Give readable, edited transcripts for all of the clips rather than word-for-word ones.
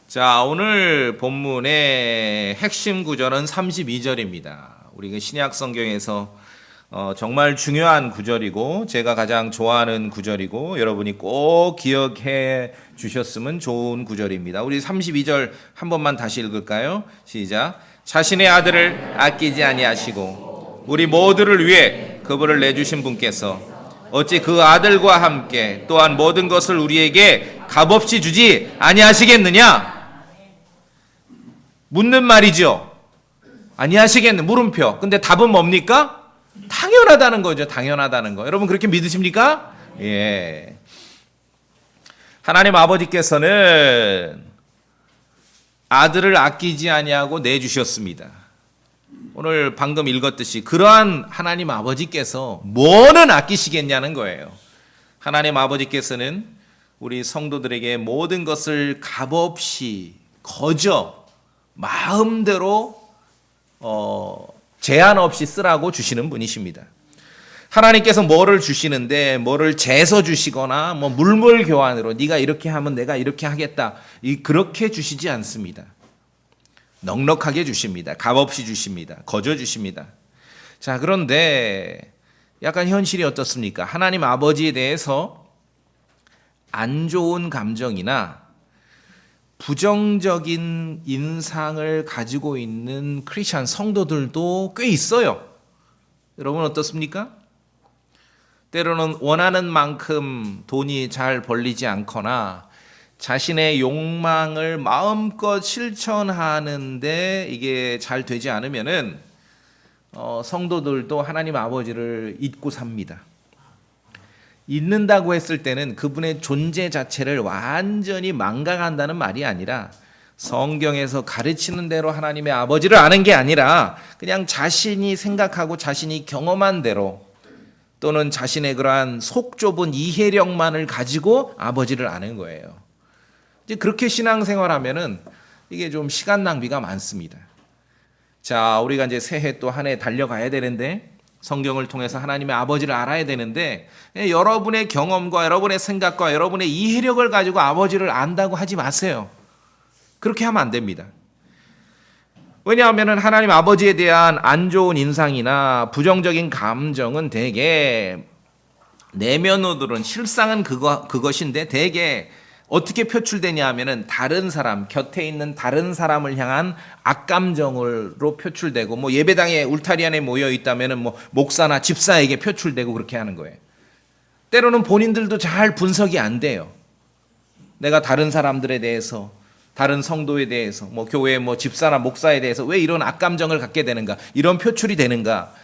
자, 오늘 본문의 핵심 구절은 32절입니다. 우리 신약 성경에서 정말 중요한 구절이고 제가 가장 좋아하는 구절이고 여러분이 꼭 기억해 주셨으면 좋은 구절입니다. 우리 32절 한 번만 다시 읽을까요? 시작. 자신의 아들을 아끼지 아니하시고 우리 모두를 위해 그분을 내주신 분께서 어찌 그 아들과 함께 또한 모든 것을 우리에게 값없이 주지 아니하시겠느냐? 묻는 말이죠. 아니하시겠네. 물음표. 근데 답은 뭡니까? 당연하다는 거죠. 당연하다는 거. 여러분 그렇게 믿으십니까? 예. 하나님 아버지께서는 아들을 아끼지 아니하고 내주셨습니다. 오늘 방금 읽었듯이 그러한 하나님 아버지께서 뭐는 아끼시겠냐는 거예요. 하나님 아버지께서는 우리 성도들에게 모든 것을 값없이 거저 마음대로 제한 없이 쓰라고 주시는 분이십니다. 하나님께서 뭐를 주시는데 뭐를 재서 주시거나 뭐 물물 교환으로 네가 이렇게 하면 내가 이렇게 하겠다 그렇게 주시지 않습니다. 넉넉하게 주십니다. 값없이 주십니다. 거저 주십니다. 자, 그런데 약간 현실이 어떻습니까? 하나님 아버지에 대해서 안 좋은 감정이나 부정적인 인상을 가지고 있는 크리스찬 성도들도 꽤 있어요. 여러분 어떻습니까? 때로는 원하는 만큼 돈이 잘 벌리지 않거나 자신의 욕망을 마음껏 실천하는데 이게 잘 되지 않으면은 성도들도 하나님 아버지를 잊고 삽니다. 잊는다고 했을 때는 그분의 존재 자체를 완전히 망각한다는 말이 아니라 성경에서 가르치는 대로 하나님의 아버지를 아는 게 아니라 그냥 자신이 생각하고 자신이 경험한 대로 또는 자신의 그러한 속 좁은 이해력만을 가지고 아버지를 아는 거예요. 이제 그렇게 신앙생활하면은 이게 좀 시간 낭비가 많습니다. 자, 우리가 이제 새해 또 한 해 달려가야 되는데 성경을 통해서 하나님의 아버지를 알아야 되는데 여러분의 경험과 여러분의 생각과 여러분의 이해력을 가지고 아버지를 안다고 하지 마세요. 그렇게 하면 안 됩니다. 왜냐하면 하나님 아버지에 대한 안 좋은 인상이나 부정적인 감정은 대개 내면으로는 실상은 그것인데 대개 어떻게 표출되냐 하면은 다른 사람, 곁에 있는 다른 사람을 향한 악감정으로 표출되고 뭐 예배당에 울타리 안에 모여 있다면은 뭐 목사나 집사에게 표출되고 그렇게 하는 거예요. 때로는 본인들도 잘 분석이 안 돼요. 내가 다른 사람들에 대해서, 다른 성도에 대해서, 뭐 교회 뭐 집사나 목사에 대해서 왜 이런 악감정을 갖게 되는가, 이런 표출이 되는가,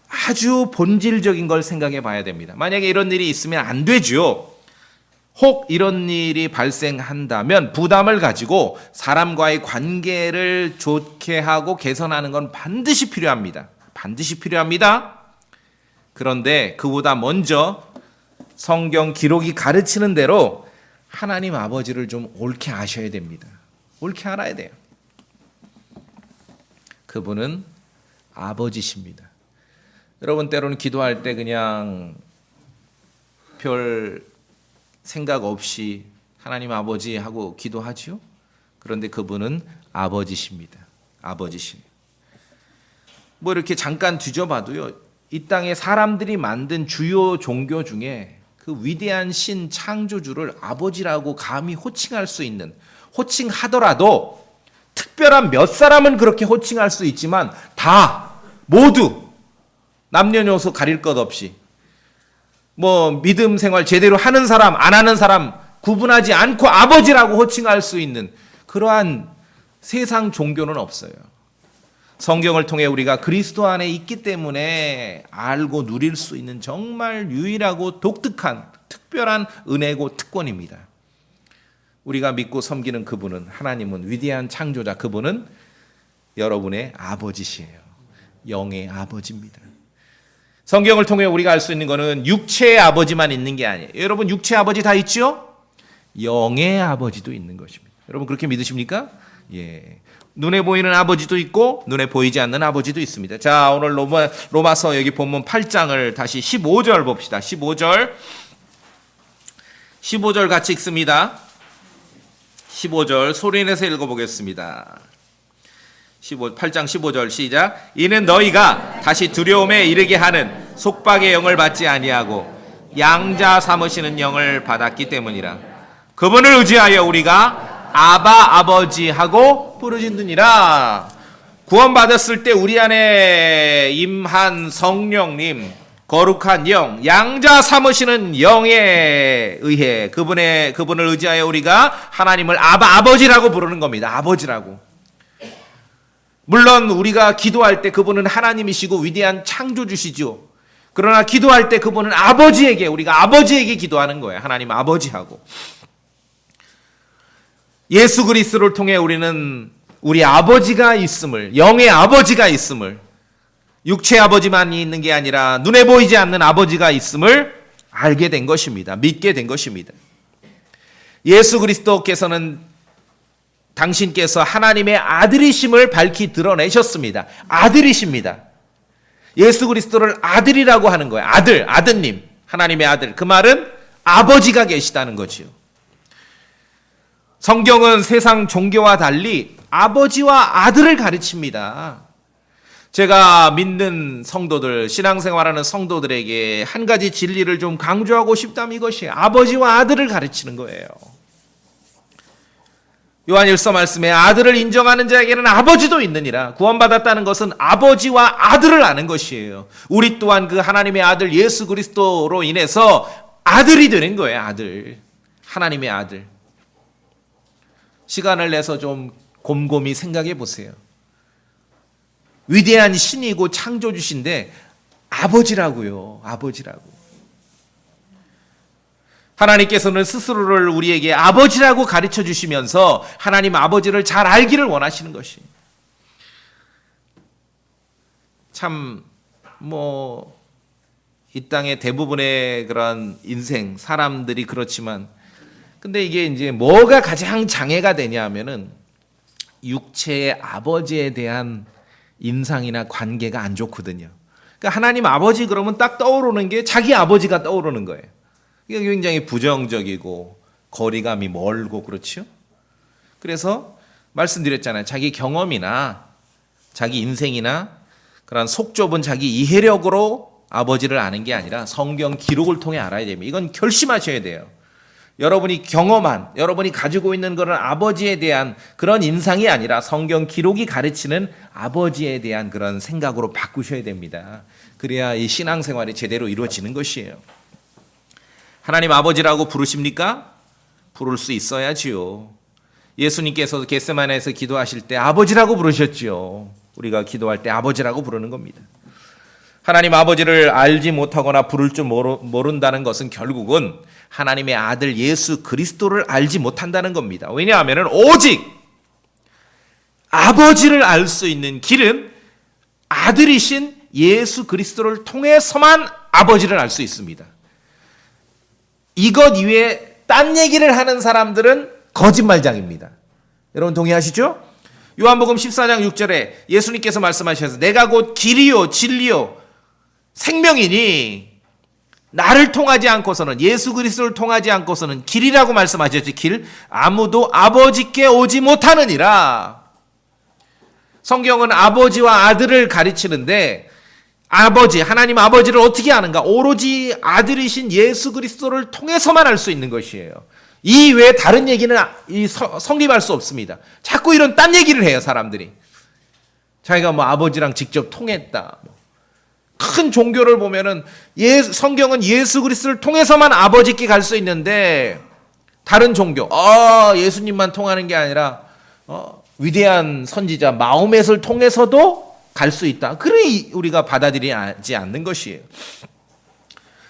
아주 본질적인 걸 생각해 봐야 됩니다. 만약에 이런 일이 있으면 안 되죠. 혹 이런 일이 발생한다면 부담을 가지고 사람과의 관계를 좋게 하고 개선하는 건 반드시 필요합니다. 반드시 필요합니다. 그런데 그보다 먼저 성경 기록이 가르치는 대로 하나님 아버지를 좀 옳게 아셔야 됩니다. 옳게 알아야 돼요. 그분은 아버지십니다. 여러분 때로는 기도할 때 그냥 별 생각 없이 하나님 아버지 하고 기도하지요. 그런데 그분은 아버지십니다. 아버지십니다. 뭐 이렇게 잠깐 뒤져봐도요. 이 땅에 사람들이 만든 주요 종교 중에 그 위대한 신 창조주를 아버지라고 감히 호칭할 수 있는, 호칭하더라도 특별한 몇 사람은 그렇게 호칭할 수 있지만 다 모두 남녀노소 가릴 것 없이 뭐 믿음 생활 제대로 하는 사람 안 하는 사람 구분하지 않고 아버지라고 호칭할 수 있는 그러한 세상 종교는 없어요. 성경을 통해 우리가 그리스도 안에 있기 때문에 알고 누릴 수 있는 정말 유일하고 독특한 특별한 은혜고 특권입니다. 우리가 믿고 섬기는 그분은, 하나님은 위대한 창조자, 그분은 여러분의 아버지시에요. 영의 아버지입니다. 성경을 통해 우리가 알 수 있는 것은 육체의 아버지만 있는 게 아니에요. 여러분 육체의 아버지 다 있죠? 영의 아버지도 있는 것입니다. 여러분 그렇게 믿으십니까? 예. 눈에 보이는 아버지도 있고 눈에 보이지 않는 아버지도 있습니다. 자, 오늘 로마서 여기 본문 8장을 다시 15절 봅시다. 15절 같이 읽습니다. 15절 소리내서 읽어보겠습니다. 8장 15절 시작. 이는 너희가 다시 두려움에 이르게 하는 속박의 영을 받지 아니하고 양자 삼으시는 영을 받았기 때문이라. 그분을 의지하여 우리가 아바 아버지 하고 부르짖느니라. 구원받았을 때 우리 안에 임한 성령님, 거룩한 영, 양자 삼으시는 영에 의해 그분을 의지하여 우리가 하나님을 아버지라고 부르는 겁니다. 아버지라고. 물론 우리가 기도할 때 그분은 하나님이시고 위대한 창조주시죠. 그러나 기도할 때 그분은 우리가 아버지에게 기도하는 거예요. 하나님 아버지하고. 예수 그리스도를 통해 우리는 우리 아버지가 있음을, 영의 아버지가 있음을, 육체의 아버지만이 있는 게 아니라 눈에 보이지 않는 아버지가 있음을 알게 된 것입니다. 믿게 된 것입니다. 예수 그리스도께서는 당신께서 하나님의 아들이심을 밝히 드러내셨습니다. 아들이십니다. 예수 그리스도를 아들이라고 하는 거예요. 아드님, 하나님의 아들. 그 말은 아버지가 계시다는 거지요. 성경은 세상 종교와 달리 아버지와 아들을 가르칩니다. 제가 믿는 성도들, 신앙생활하는 성도들에게 한 가지 진리를 좀 강조하고 싶다면 이것이 아버지와 아들을 가르치는 거예요. 요한일서 말씀에 아들을 인정하는 자에게는 아버지도 있느니라. 구원받았다는 것은 아버지와 아들을 아는 것이에요. 우리 또한 그 하나님의 아들 예수 그리스도로 인해서 아들이 되는 거예요. 아들. 하나님의 아들. 시간을 내서 좀 곰곰이 생각해 보세요. 위대한 신이고 창조주신데 아버지라고요. 아버지라고. 하나님께서는 스스로를 우리에게 아버지라고 가르쳐 주시면서 하나님 아버지를 잘 알기를 원하시는 것이. 참 이 땅의 대부분의 그런 인생 사람들이 그렇지만 근데 이게 이제 뭐가 가장 장애가 되냐 하면은 육체의 아버지에 대한 인상이나 관계가 안 좋거든요. 그러니까 하나님 아버지 그러면 딱 떠오르는 게 자기 아버지가 떠오르는 거예요. 이게 굉장히 부정적이고 거리감이 멀고 그렇죠. 그래서 말씀드렸잖아요. 자기 경험이나 자기 인생이나 그런 속 좁은 자기 이해력으로 아버지를 아는 게 아니라 성경 기록을 통해 알아야 됩니다. 이건 결심하셔야 돼요. 여러분이 경험한, 여러분이 가지고 있는 그런 아버지에 대한 그런 인상이 아니라 성경 기록이 가르치는 아버지에 대한 그런 생각으로 바꾸셔야 됩니다. 그래야 이 신앙생활이 제대로 이루어지는 것이에요. 하나님 아버지라고 부르십니까? 부를 수 있어야지요. 예수님께서 겟세마네에서 기도하실 때 아버지라고 부르셨지요. 우리가 기도할 때 아버지라고 부르는 겁니다. 하나님 아버지를 알지 못하거나 부를 줄 모른다는 것은 결국은 하나님의 아들 예수 그리스도를 알지 못한다는 겁니다. 왜냐하면 오직 아버지를 알 수 있는 길은 아들이신 예수 그리스도를 통해서만 아버지를 알 수 있습니다. 이것 이외에 딴 얘기를 하는 사람들은 거짓말장입니다. 여러분 동의하시죠? 요한복음 14장 6절에 예수님께서 말씀하셔서 내가 곧 길이요 진리요 생명이니 나를 통하지 않고서는 예수 그리스도를 통하지 않고서는 길이라고 말씀하셨지 길 아무도 아버지께 오지 못하느니라. 성경은 아버지와 아들을 가르치는데 아버지 하나님 아버지를 어떻게 아는가? 오로지 아들이신 예수 그리스도를 통해서만 알 수 있는 것이에요. 이 외에 다른 얘기는 성립할 수 없습니다. 자꾸 이런 딴 얘기를 해요 사람들이. 자기가 아버지랑 직접 통했다. 큰 종교를 보면은 성경은 예수 그리스도를 통해서만 아버지께 갈 수 있는데 다른 종교 예수님만 통하는 게 아니라 위대한 선지자 마호멧을 통해서도 갈 수 있다. 그래 우리가 받아들이지 않는 것이에요.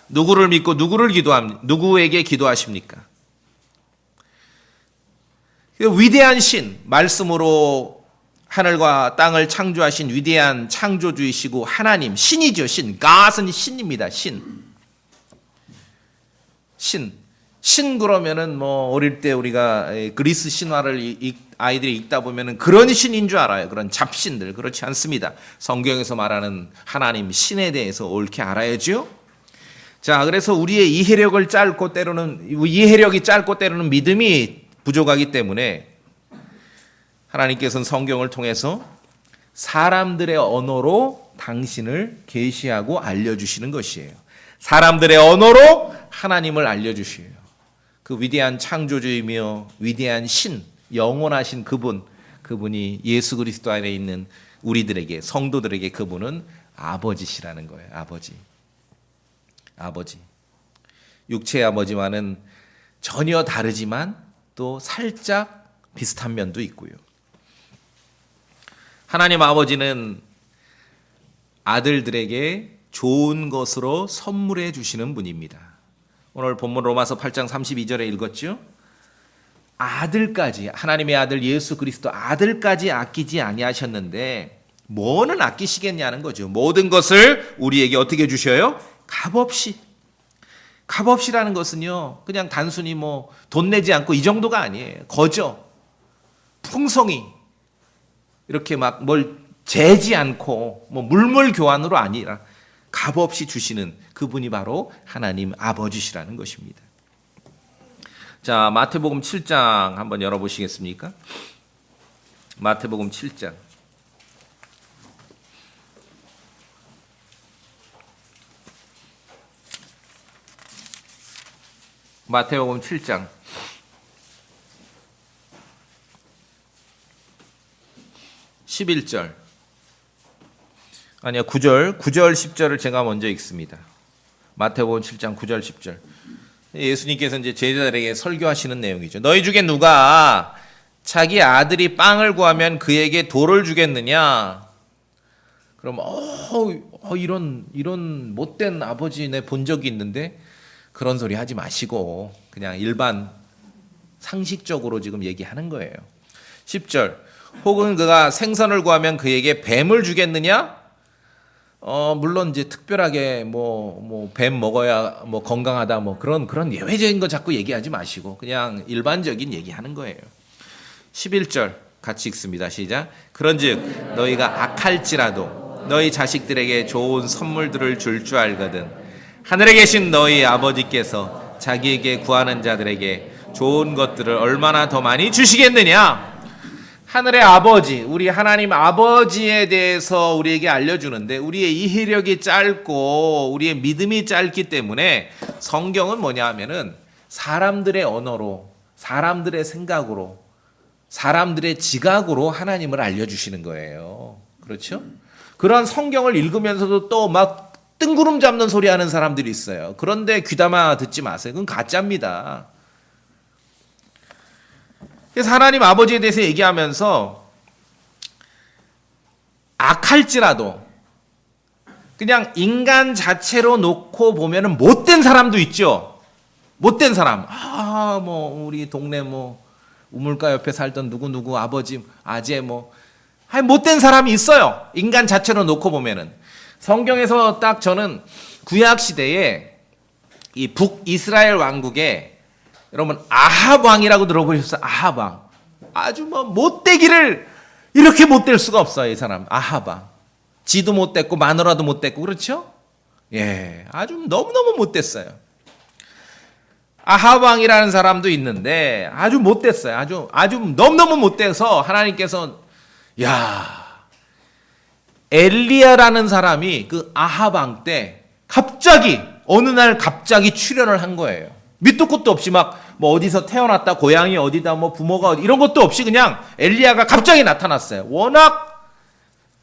누구를 믿고 누구에게 기도하십니까? 위대한 신, 말씀으로 하늘과 땅을 창조하신 위대한 창조주이시고 하나님, 신이죠. 신. God은 신입니다. 신 그러면은 어릴 때 우리가 그리스 신화를 아이들이 읽다 보면은 그런 신인 줄 알아요. 그런 잡신들. 그렇지 않습니다. 성경에서 말하는 하나님 신에 대해서 옳게 알아야죠. 자, 그래서 우리의 이해력이 짧고 때로는 믿음이 부족하기 때문에 하나님께서는 성경을 통해서 사람들의 언어로 당신을 계시하고 알려주시는 것이에요. 사람들의 언어로 하나님을 알려주시에요. 그 위대한 창조주이며 위대한 신, 영원하신 그분이 예수 그리스도 안에 있는 우리들에게, 성도들에게 그분은 아버지시라는 거예요. 아버지. 육체의 아버지와는 전혀 다르지만 또 살짝 비슷한 면도 있고요. 하나님 아버지는 아들들에게 좋은 것으로 선물해 주시는 분입니다. 오늘 본문 로마서 8장 32절에 읽었죠? 아들까지, 하나님의 아들 예수 그리스도 아들까지 아끼지 아니하셨는데 뭐는 아끼시겠냐는 거죠. 모든 것을 우리에게 어떻게 주셔요? 값없이. 값없이라는 것은요, 그냥 단순히 뭐 돈 내지 않고 이 정도가 아니에요. 거저, 풍성히, 이렇게 막 뭘 재지 않고 뭐 물물 교환으로 아니라 값없이 주시는 그분이 바로 하나님 아버지시라는 것입니다. 자, 마태복음 7장 한번 열어보시겠습니까? 마태복음 7장. 마태복음 7장 11절. 아니요, 9절 10절을 제가 먼저 읽습니다. 마태복음 7장 9절 10절. 예수님께서 이제 제자들에게 설교하시는 내용이죠. 너희 중에 누가 자기 아들이 빵을 구하면 그에게 돌을 주겠느냐? 그럼 이런 못된 아버지 내 본 적이 있는데 그런 소리 하지 마시고 그냥 일반 상식적으로 지금 얘기하는 거예요. 10절. 혹은 그가 생선을 구하면 그에게 뱀을 주겠느냐? 물론 이제 특별하게 뱀 먹어야 뭐 건강하다 뭐 그런 예외적인 거 자꾸 얘기하지 마시고 그냥 일반적인 얘기하는 거예요. 11절 같이 읽습니다. 시작. 그런즉 너희가 악할지라도 너희 자식들에게 좋은 선물들을 줄 줄 알거든 하늘에 계신 너희 아버지께서 자기에게 구하는 자들에게 좋은 것들을 얼마나 더 많이 주시겠느냐? 하늘의 아버지, 우리 하나님 아버지에 대해서 우리에게 알려주는데 우리의 이해력이 짧고 우리의 믿음이 짧기 때문에 성경은 뭐냐 하면은 사람들의 언어로, 사람들의 생각으로, 사람들의 지각으로 하나님을 알려주시는 거예요. 그렇죠? 그런 성경을 읽으면서도 또 막 뜬구름 잡는 소리 하는 사람들이 있어요. 그런데 귀담아 듣지 마세요. 그건 가짜입니다. 그래서 하나님 아버지에 대해서 얘기하면서 악할지라도 그냥 인간 자체로 놓고 보면은 못된 사람도 있죠. 못된 사람. 우리 동네 우물가 옆에 살던 누구 아버지, 아재 못된 사람이 있어요. 인간 자체로 놓고 보면은. 성경에서 딱 저는 구약 시대에 이 북이스라엘 왕국에 여러분 아합 왕이라고 들어보셨어요? 아합 왕. 아주 못되기를 이렇게 못될 수가 없어요, 이 사람. 아합 왕. 지도 못됐고 마누라도 못됐고 그렇죠? 예, 아주 너무너무 못됐어요. 아합 왕이라는 사람도 있는데 아주 못됐어요. 아주 너무너무 못돼서 하나님께서 엘리야라는 사람이 그 아합 왕 때 어느 날 갑자기 출현을 한 거예요. 밑도 끝도 없이 어디서 태어났다, 고향이 어디다, 부모가 어디, 이런 것도 없이 그냥 엘리야가 갑자기 나타났어요. 워낙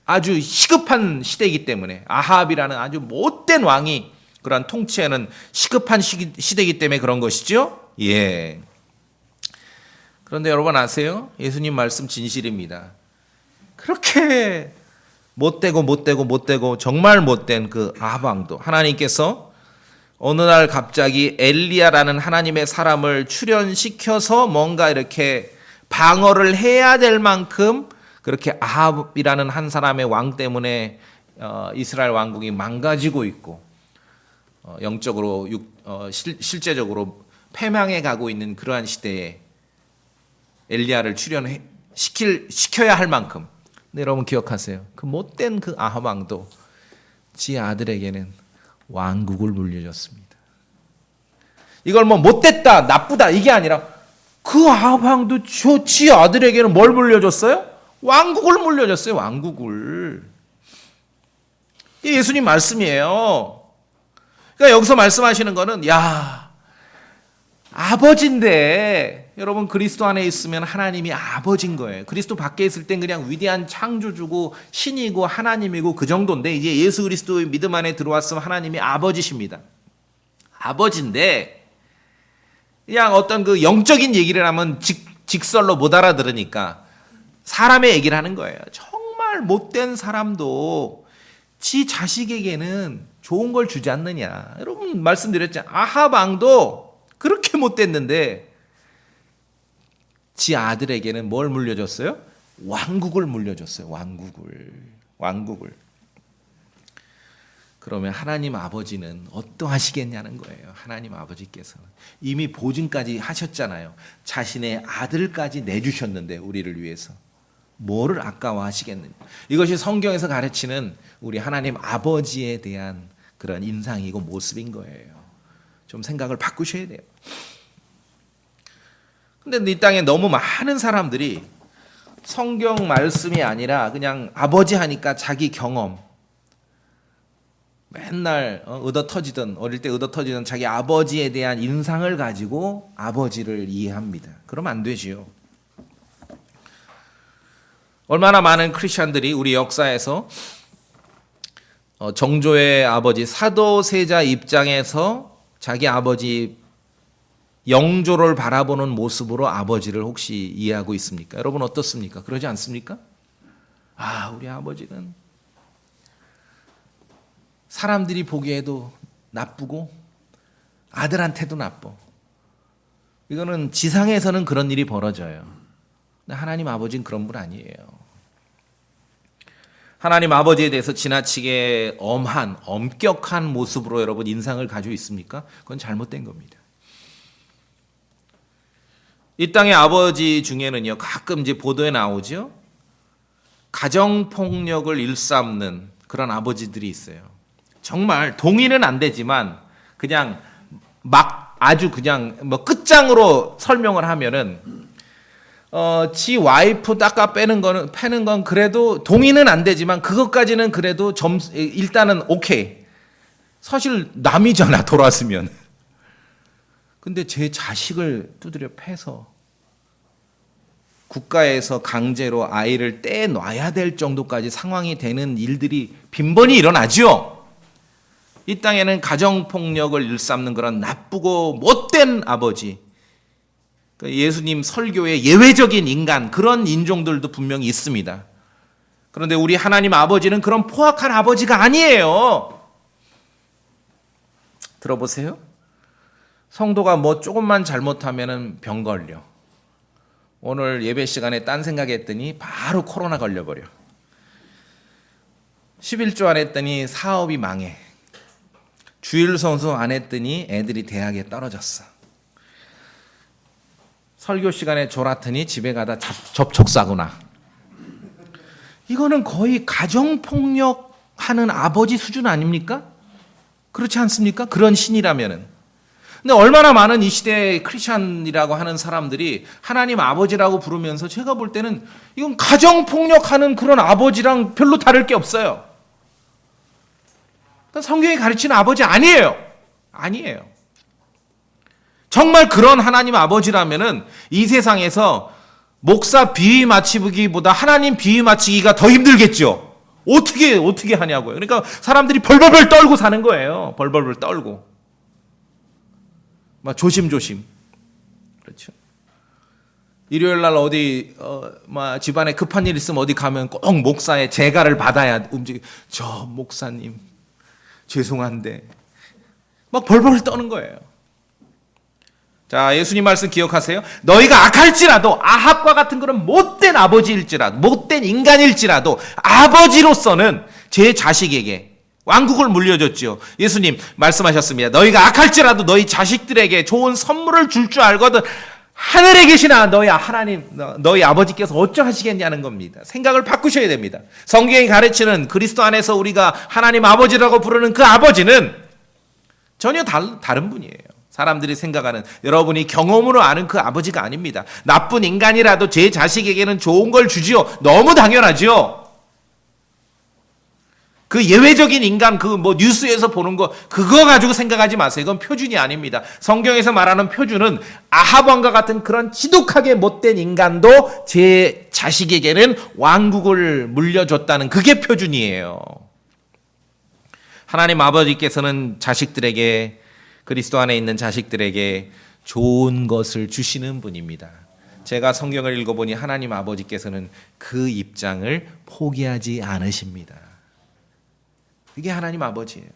아주 시급한 시대이기 때문에 아합이라는 아주 못된 왕이 그러한 통치하는 시급한 시대이기 때문에 그런 것이죠. 예. 그런데 여러분 아세요? 예수님 말씀 진실입니다. 그렇게 못되고 정말 못된 그 아합 왕도 하나님께서 어느 날 갑자기 엘리야라는 하나님의 사람을 출현시켜서 뭔가 이렇게 방어를 해야 될 만큼 그렇게 아합이라는 한 사람의 왕 때문에 이스라엘 왕국이 망가지고 있고 영적으로 실제적으로 패망해 가고 있는 그러한 시대에 엘리야를 출현시켜야 할 만큼. 근데 여러분 기억하세요. 그 못된 그 아합 왕도 지 아들에게는 왕국을 물려줬습니다. 이걸 못됐다, 나쁘다 이게 아니라 그 아합왕도 지 아들에게는 뭘 물려줬어요? 왕국을 물려줬어요. 왕국을. 이게 예수님 말씀이에요. 그러니까 여기서 말씀하시는 거는 아버지인데 여러분 그리스도 안에 있으면 하나님이 아버지인 거예요. 그리스도 밖에 있을 땐 그냥 위대한 창조주고 신이고 하나님이고 그 정도인데 이제 예수 그리스도의 믿음 안에 들어왔으면 하나님이 아버지십니다. 아버지인데 그냥 어떤 그 영적인 얘기를 하면 직설로 못 알아들으니까 사람의 얘기를 하는 거예요. 정말 못된 사람도 지 자식에게는 좋은 걸 주지 않느냐. 여러분 말씀드렸잖아요. 아합 왕도 그렇게 못됐는데 지 아들에게는 뭘 물려줬어요? 왕국을 물려줬어요. 왕국을. 그러면 하나님 아버지는 어떠하시겠냐는 거예요. 하나님 아버지께서는 이미 보증까지 하셨잖아요. 자신의 아들까지 내주셨는데 우리를 위해서 뭐를 아까워하시겠느냐. 이것이 성경에서 가르치는 우리 하나님 아버지에 대한 그런 인상이고 모습인 거예요. 좀 생각을 바꾸셔야 돼요. 근데 이 땅에 너무 많은 사람들이 성경 말씀이 아니라 그냥 아버지 하니까 자기 경험, 맨날 어릴 때 터지던 자기 아버지에 대한 인상을 가지고 아버지를 이해합니다. 그러면 안 되지요. 얼마나 많은 크리스천들이 우리 역사에서 정조의 아버지 사도세자 입장에서 자기 아버지 영조를 바라보는 모습으로 아버지를 혹시 이해하고 있습니까? 여러분 어떻습니까? 그러지 않습니까? 우리 아버지는 사람들이 보기에도 나쁘고 아들한테도 나빠. 이거는 지상에서는 그런 일이 벌어져요. 근데 하나님 아버지는 그런 분 아니에요. 하나님 아버지에 대해서 지나치게 엄격한 모습으로 여러분 인상을 가지고 있습니까? 그건 잘못된 겁니다. 이 땅의 아버지 중에는요, 가끔 이제 보도에 나오죠. 가정폭력을 일삼는 그런 아버지들이 있어요. 정말 동의는 안 되지만 그냥 아주 그냥 끝장으로 설명을 하면은 지 와이프 패는 건 그래도 동의는 안 되지만 그것까지는 그래도 일단은 오케이. 사실 남이잖아 돌아왔으면. 근데 제 자식을 두드려 패서 국가에서 강제로 아이를 떼놔야 될 정도까지 상황이 되는 일들이 빈번히 일어나죠. 이 땅에는 가정폭력을 일삼는 그런 나쁘고 못된 아버지, 예수님 설교의 예외적인 인간, 그런 인종들도 분명히 있습니다. 그런데 우리 하나님 아버지는 그런 포악한 아버지가 아니에요. 들어보세요. 성도가 조금만 잘못하면 병 걸려. 오늘 예배 시간에 딴 생각했더니 바로 코로나 걸려버려. 11조 안 했더니 사업이 망해. 주일 선수 안 했더니 애들이 대학에 떨어졌어. 설교 시간에 졸았더니 집에 가다 접촉사고나. 이거는 거의 가정폭력하는 아버지 수준 아닙니까? 그렇지 않습니까? 그런 신이라면은. 근데 얼마나 많은 이 시대의 크리스찬이라고 하는 사람들이 하나님 아버지라고 부르면서 제가 볼 때는 이건 가정폭력하는 그런 아버지랑 별로 다를 게 없어요. 성경이 가르치는 아버지 아니에요. 정말 그런 하나님 아버지라면은 이 세상에서 목사 비위 맞추기보다 하나님 비위 맞추기가 더 힘들겠죠. 어떻게 하냐고요. 그러니까 사람들이 벌벌벌 떨고 사는 거예요. 벌벌벌 떨고. 조심조심. 그렇죠. 일요일 날 어디 집안에 급한 일 있으면 어디 가면 꼭 목사의 제가를 받아야 저 목사님 죄송한데 벌벌 떠는 거예요. 자, 예수님 말씀 기억하세요. 너희가 악할지라도 아합과 같은 그런 못된 아버지일지라도 못된 인간일지라도 아버지로서는 제 자식에게 왕국을 물려줬죠. 예수님 말씀하셨습니다. 너희가 악할지라도 너희 자식들에게 좋은 선물을 줄 줄 알거든 하늘에 계시나 너희 아버지께서 어쩌하시겠냐는 겁니다. 생각을 바꾸셔야 됩니다. 성경이 가르치는 그리스도 안에서 우리가 하나님 아버지라고 부르는 그 아버지는 전혀 다른 분이에요. 사람들이 생각하는, 여러분이 경험으로 아는 그 아버지가 아닙니다. 나쁜 인간이라도 제 자식에게는 좋은 걸 주지요. 너무 당연하죠. 그 예외적인 인간, 그 뭐 뉴스에서 보는 거, 그거 가지고 생각하지 마세요. 이건 표준이 아닙니다. 성경에서 말하는 표준은 아합 왕과 같은 그런 지독하게 못된 인간도 제 자식에게는 왕국을 물려줬다는 그게 표준이에요. 하나님 아버지께서는 자식들에게, 그리스도 안에 있는 자식들에게 좋은 것을 주시는 분입니다. 제가 성경을 읽어보니 하나님 아버지께서는 그 입장을 포기하지 않으십니다. 이게 하나님 아버지예요.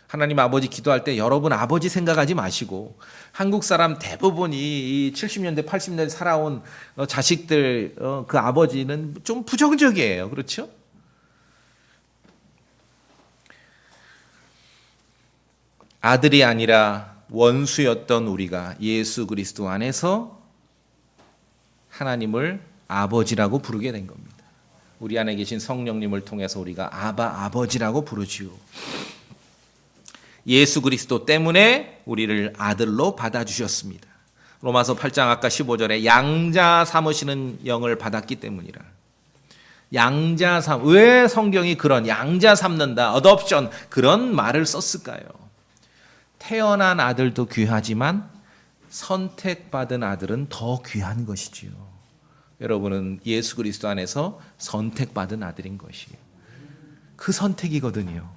하나님 아버지 기도할 때 여러분 아버지 생각하지 마시고, 한국 사람 대부분이 이 70년대 80년대 살아온 자식들 그 아버지는 좀 부정적이에요. 그렇죠? 아들이 아니라 원수였던 우리가 예수 그리스도 안에서 하나님을 아버지라고 부르게 된 겁니다. 우리 안에 계신 성령님을 통해서 우리가 아바 아버지라고 부르지요. 예수 그리스도 때문에 우리를 아들로 받아주셨습니다. 로마서 8장 아까 15절에 양자 삼으시는 영을 받았기 때문이라. 양자 삼, 왜 성경이 그런 양자 삼는다, 어덥션 그런 말을 썼을까요? 태어난 아들도 귀하지만 선택받은 아들은 더 귀한 것이지요. 여러분은 예수 그리스도 안에서 선택받은 아들인 것이에요. 그 선택이거든요.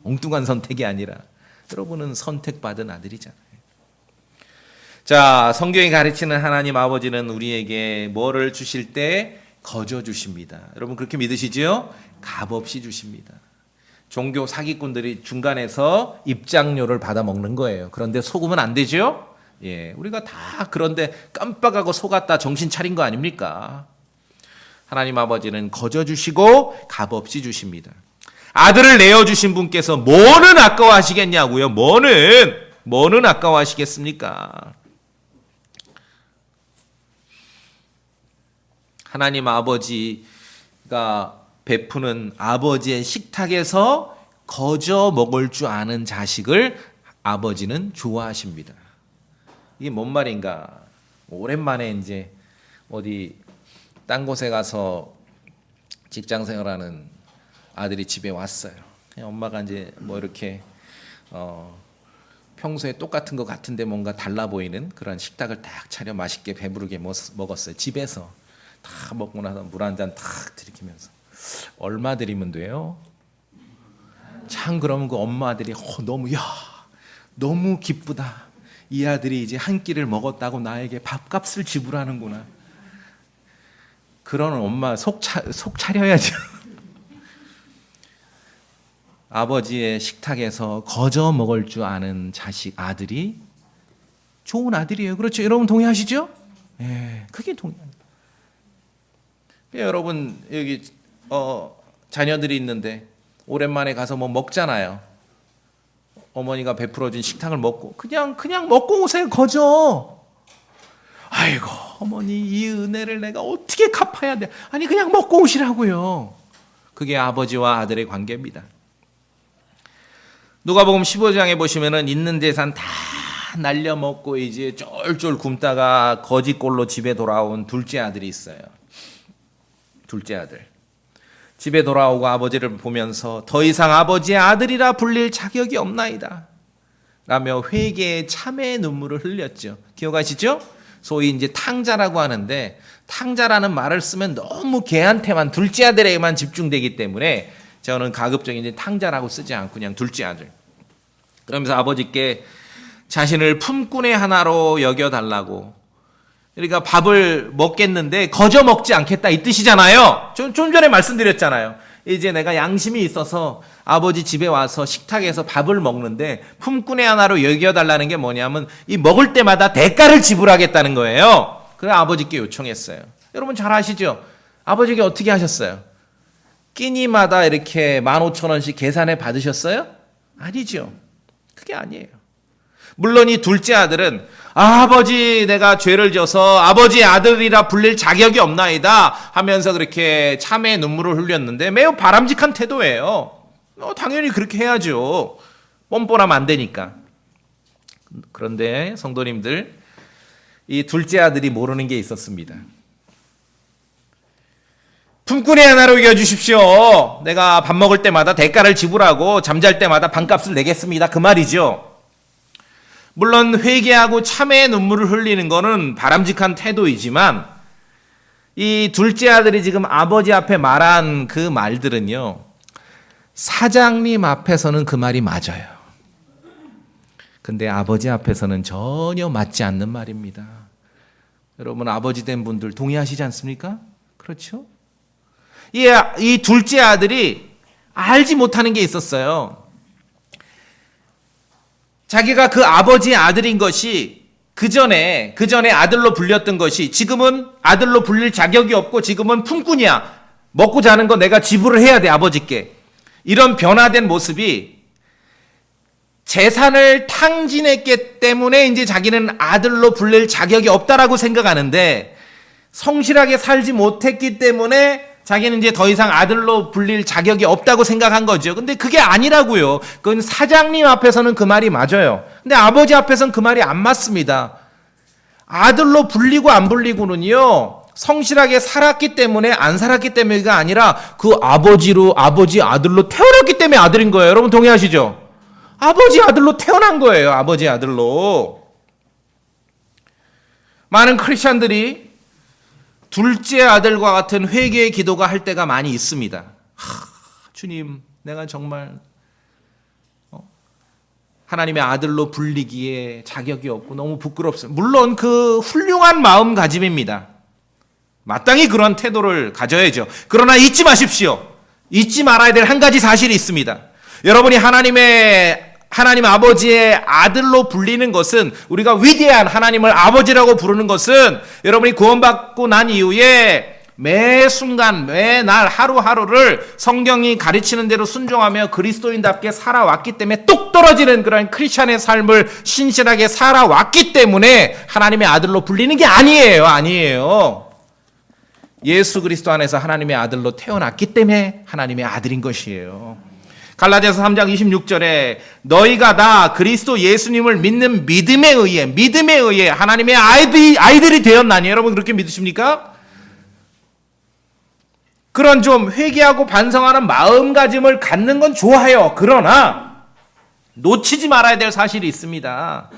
엉뚱한 선택이 아니라 여러분은 선택받은 아들이잖아요. 자, 성경이 가르치는 하나님 아버지는 우리에게 뭐를 주실 때 거저 주십니다. 여러분 그렇게 믿으시죠? 값없이 주십니다. 종교 사기꾼들이 중간에서 입장료를 받아 먹는 거예요. 그런데 속으면 안 되죠? 예, 우리가 다 그런데 깜빡하고 속았다 정신 차린 거 아닙니까? 하나님 아버지는 거저 주시고 값없이 주십니다. 아들을 내어주신 분께서 뭐는 아까워하시겠냐고요? 뭐는 아까워하시겠습니까? 하나님 아버지가 베푸는 아버지의 식탁에서 거저 먹을 줄 아는 자식을 아버지는 좋아하십니다. 이게 뭔 말인가? 오랜만에 이제 어디 딴 곳에 가서 직장 생활하는 아들이 집에 왔어요. 엄마가 이제 뭐 이렇게 평소에 똑같은 것 같은데 뭔가 달라 보이는 그런 식탁을 딱 차려 맛있게 배부르게 먹었어요. 집에서 다 먹고 나서 물 한 잔 탁 들이키면서 얼마 드리면 돼요? 참 그러면 그 엄마 아들이 너무 기쁘다. 이 아들이 이제 한 끼를 먹었다고 나에게 밥값을 지불하는구나. 그런 엄마 속 차려야죠. 아버지의 식탁에서 거저 먹을 줄 아는 아들이 좋은 아들이에요. 그렇죠? 여러분 동의하시죠? 예, 그게 동의합니다. 여러분 여기 자녀들이 있는데 오랜만에 가서 뭐 먹잖아요. 어머니가 베풀어준 식탁을 먹고 그냥 먹고 오세요. 거저. 아이고 어머니 이 은혜를 내가 어떻게 갚아야 돼? 아니 그냥 먹고 오시라고요. 그게 아버지와 아들의 관계입니다. 누가복음 15장에 보시면은 있는 재산 다 날려먹고 이제 쫄쫄 굶다가 거지꼴로 집에 돌아온 둘째 아들이 있어요. 둘째 아들. 집에 돌아오고 아버지를 보면서 더 이상 아버지의 아들이라 불릴 자격이 없나이다 라며 회개의 참회의 눈물을 흘렸죠. 기억하시죠? 소위 이제 탕자라고 하는데, 탕자라는 말을 쓰면 너무 걔한테만, 둘째 아들에게만 집중되기 때문에 저는 가급적인 이제 탕자라고 쓰지 않고 그냥 둘째 아들. 그러면서 아버지께 자신을 품꾼의 하나로 여겨달라고, 그러니까 밥을 먹겠는데 거저 먹지 않겠다 이 뜻이잖아요. 좀 전에 말씀드렸잖아요. 이제 내가 양심이 있어서 아버지 집에 와서 식탁에서 밥을 먹는데 품꾼의 하나로 여겨달라는 게 뭐냐면 이 먹을 때마다 대가를 지불하겠다는 거예요. 그래 아버지께 요청했어요. 여러분 잘 아시죠? 아버지께 어떻게 하셨어요? 끼니마다 이렇게 15,000원씩 계산해 받으셨어요? 아니죠. 그게 아니에요. 물론 이 둘째 아들은 아버지 내가 죄를 져서 아버지의 아들이라 불릴 자격이 없나이다 하면서 그렇게 참회의 눈물을 흘렸는데 매우 바람직한 태도예요. 당연히 그렇게 해야죠. 뻔뻔하면 안 되니까. 그런데 성도님들, 이 둘째 아들이 모르는 게 있었습니다. 품꾼이 하나로 이겨주십시오. 내가 밥 먹을 때마다 대가를 지불하고 잠잘 때마다 반값을 내겠습니다. 그 말이죠. 물론 회개하고 참회의 눈물을 흘리는 것은 바람직한 태도이지만 이 둘째 아들이 지금 아버지 앞에 말한 그 말들은요, 사장님 앞에서는 그 말이 맞아요. 근데 아버지 앞에서는 전혀 맞지 않는 말입니다. 여러분, 아버지 된 분들 동의하시지 않습니까? 그렇죠? 이 둘째 아들이 알지 못하는 게 있었어요. 자기가 그 아버지의 아들인 것이 그 전에 아들로 불렸던 것이 지금은 아들로 불릴 자격이 없고 지금은 품꾼이야. 먹고 자는 거 내가 지불을 해야 돼, 아버지께. 이런 변화된 모습이 재산을 탕진했기 때문에 이제 자기는 아들로 불릴 자격이 없다라고 생각하는데, 성실하게 살지 못했기 때문에 자기는 이제 더 이상 아들로 불릴 자격이 없다고 생각한 거죠. 근데 그게 아니라고요. 그건 사장님 앞에서는 그 말이 맞아요. 근데 아버지 앞에서는 그 말이 안 맞습니다. 아들로 불리고 안 불리고는요, 성실하게 살았기 때문에 안 살았기 때문에가 아니라 그 아버지 아들로 태어났기 때문에 아들인 거예요. 여러분 동의하시죠? 아버지 아들로 태어난 거예요. 아버지 아들로. 많은 크리스찬들이 둘째 아들과 같은 회개의 기도가 할 때가 많이 있습니다. 주님, 내가 정말 하나님의 아들로 불리기에 자격이 없고 너무 부끄럽습니다. 물론 그 훌륭한 마음가짐입니다. 마땅히 그런 태도를 가져야죠. 그러나 잊지 마십시오. 잊지 말아야 될 한 가지 사실이 있습니다. 여러분이 하나님 아버지의 아들로 불리는 것은, 우리가 위대한 하나님을 아버지라고 부르는 것은, 여러분이 구원받고 난 이후에 매 순간 매 날 하루하루를 성경이 가르치는 대로 순종하며 그리스도인답게 살아왔기 때문에 뚝 떨어지는 그런 크리스찬의 삶을 신실하게 살아왔기 때문에 하나님의 아들로 불리는 게 아니에요. 예수 그리스도 안에서 하나님의 아들로 태어났기 때문에 하나님의 아들인 것이에요. 갈라디아서 3장 26절에 너희가 다 그리스도 예수님을 믿는 믿음에 의해 하나님의 아이들이 되었나니, 여러분 그렇게 믿으십니까? 그런 좀 회개하고 반성하는 마음가짐을 갖는 건 좋아요. 그러나 놓치지 말아야 될 사실이 있습니다.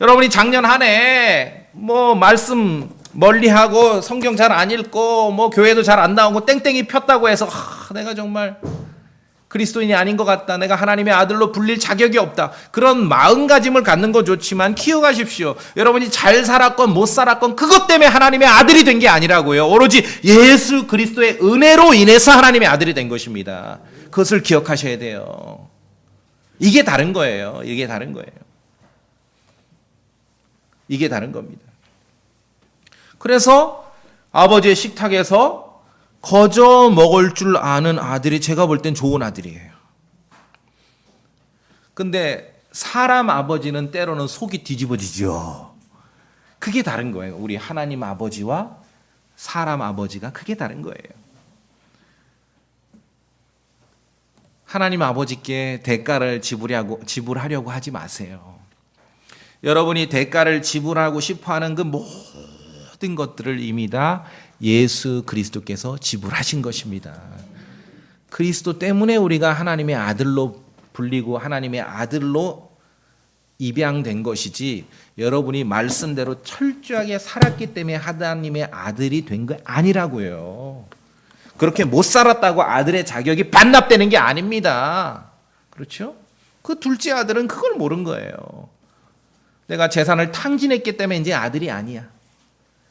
여러분이 작년 한 해 말씀 멀리하고 성경 잘 안 읽고 교회도 잘 안 나오고 땡땡이 폈다고 해서 내가 정말 그리스도인이 아닌 것 같다, 내가 하나님의 아들로 불릴 자격이 없다, 그런 마음가짐을 갖는 건 좋지만 키워가십시오. 여러분이 잘 살았건 못 살았건 그것 때문에 하나님의 아들이 된 게 아니라고요. 오로지 예수 그리스도의 은혜로 인해서 하나님의 아들이 된 것입니다. 그것을 기억하셔야 돼요. 이게 다른 거예요. 이게 다른 겁니다. 그래서 아버지의 식탁에서 거저 먹을 줄 아는 아들이 제가 볼 땐 좋은 아들이에요. 근데 사람 아버지는 때로는 속이 뒤집어지죠. 그게 다른 거예요. 우리 하나님 아버지와 사람 아버지가 그게 다른 거예요. 하나님 아버지께 대가를 지불하려고 하지 마세요. 여러분이 대가를 지불하고 싶어하는 그 모든 것들을 이미 다 예수 그리스도께서 지불하신 것입니다. 그리스도 때문에 우리가 하나님의 아들로 불리고 하나님의 아들로 입양된 것이지, 여러분이 말씀대로 철저하게 살았기 때문에 하나님의 아들이 된 거 아니라고요. 그렇게 못 살았다고 아들의 자격이 반납되는 게 아닙니다. 그렇죠? 그 둘째 아들은 그걸 모른 거예요. 내가 재산을 탕진했기 때문에 이제 아들이 아니야,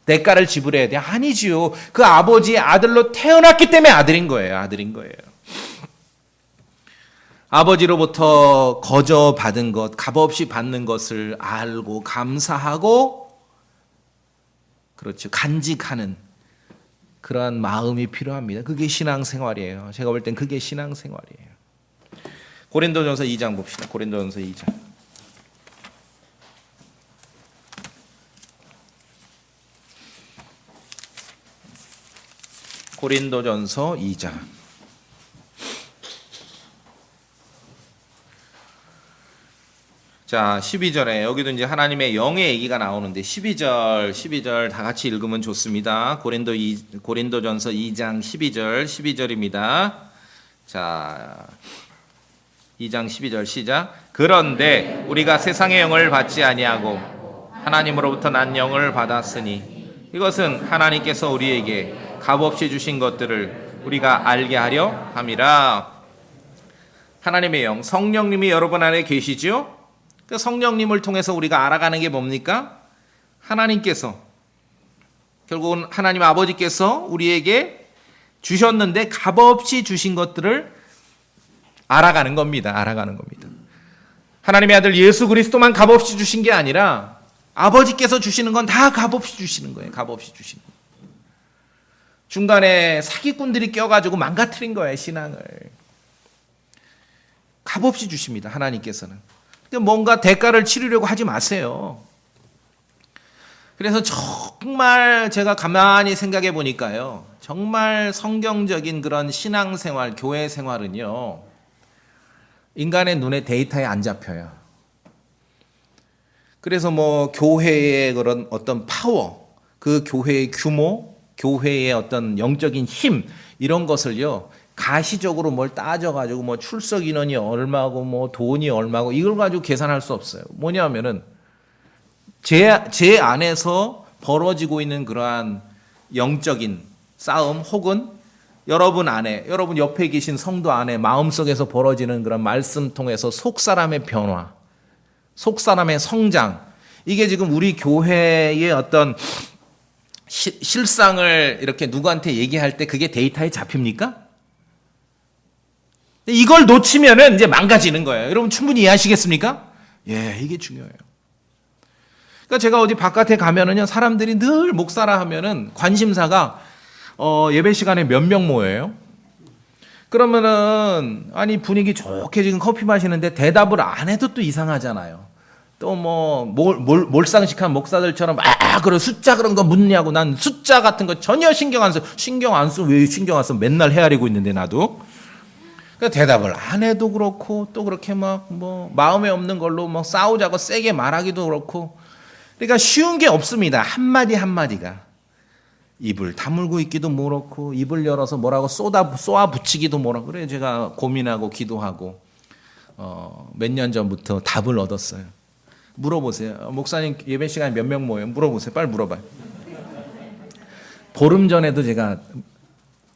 대가를 지불해야 돼. 아니지요. 그 아버지의 아들로 태어났기 때문에 아들인 거예요. 아버지로부터 거저 받은 것, 값없이 받는 것을 알고 감사하고, 그렇죠, 간직하는 그러한 마음이 필요합니다. 그게 신앙생활이에요. 제가 볼 땐 그게 신앙생활이에요. 고린도전서 2장 봅시다. 고린도전서 2장. 고린도전서 2장. 자, 12절에 여기도 이제 하나님의 영의 얘기가 나오는데 12절 다 같이 읽으면 좋습니다. 고린도전서 2장 12절입니다. 자, 2장 12절 시작. 그런데 우리가 세상의 영을 받지 아니하고 하나님으로부터 난 영을 받았으니 이것은 하나님께서 우리에게 값없이 주신 것들을 우리가 알게 하려 함이라. 하나님의 영, 성령님이 여러분 안에 계시죠? 그 성령님을 통해서 우리가 알아가는 게 뭡니까? 하나님께서, 결국은 하나님 아버지께서 우리에게 주셨는데 값없이 주신 것들을 알아가는 겁니다. 하나님의 아들 예수 그리스도만 값없이 주신 게 아니라 아버지께서 주시는 건 다 값없이 주시는 거예요. 값없이 주시는 거예요. 중간에 사기꾼들이 껴가지고 망가뜨린 거예요, 신앙을. 값없이 주십니다, 하나님께서는. 뭔가 대가를 치르려고 하지 마세요. 그래서 정말 제가 가만히 생각해 보니까요, 정말 성경적인 그런 신앙생활, 교회 생활은요, 인간의 눈에 데이터에 안 잡혀요. 그래서 뭐 교회의 그런 어떤 파워, 그 교회의 규모, 교회의 어떤 영적인 힘, 이런 것을요, 가시적으로 뭘 따져가지고 뭐 출석 인원이 얼마고 뭐 돈이 얼마고 이걸 가지고 계산할 수 없어요. 뭐냐면은 제 안에서 벌어지고 있는 그러한 영적인 싸움 혹은 여러분 안에, 여러분 옆에 계신 성도 안에 마음속에서 벌어지는 그런 말씀 통해서 속사람의 변화, 속사람의 성장, 이게 지금 우리 교회의 어떤 실상을 이렇게 누구한테 얘기할 때 그게 데이터에 잡힙니까? 이걸 놓치면은 이제 망가지는 거예요. 여러분 충분히 이해하시겠습니까? 예, 이게 중요해요. 그러니까 제가 어디 바깥에 가면은요, 사람들이 늘 목사라 하면은 관심사가 예배 시간에 몇 명 모여요? 그러면은 아니 분위기 좋게 지금 커피 마시는데 대답을 안 해도 또 이상하잖아요. 또 뭐 몰상식한 목사들처럼 그런 숫자 그런 거 묻냐고, 난 숫자 같은 거 전혀 신경 안 써. 왜 신경 안 써? 맨날 헤아리고 있는데 나도. 그러니까 대답을 안 해도 그렇고, 또 그렇게 막 뭐 마음에 없는 걸로 막 싸우자고 세게 말하기도 그렇고. 그러니까 쉬운 게 없습니다. 한마디 한마디가. 입을 다물고 있기도 그렇고, 입을 열어서 뭐라고 쏘아 붙이기도 뭐라고. 그래 제가 고민하고 기도하고 몇 년 전부터 답을 얻었어요. 물어보세요. 목사님 예배 시간에 몇 명 모여요? 물어보세요. 빨리 물어봐요. 보름 전에도 제가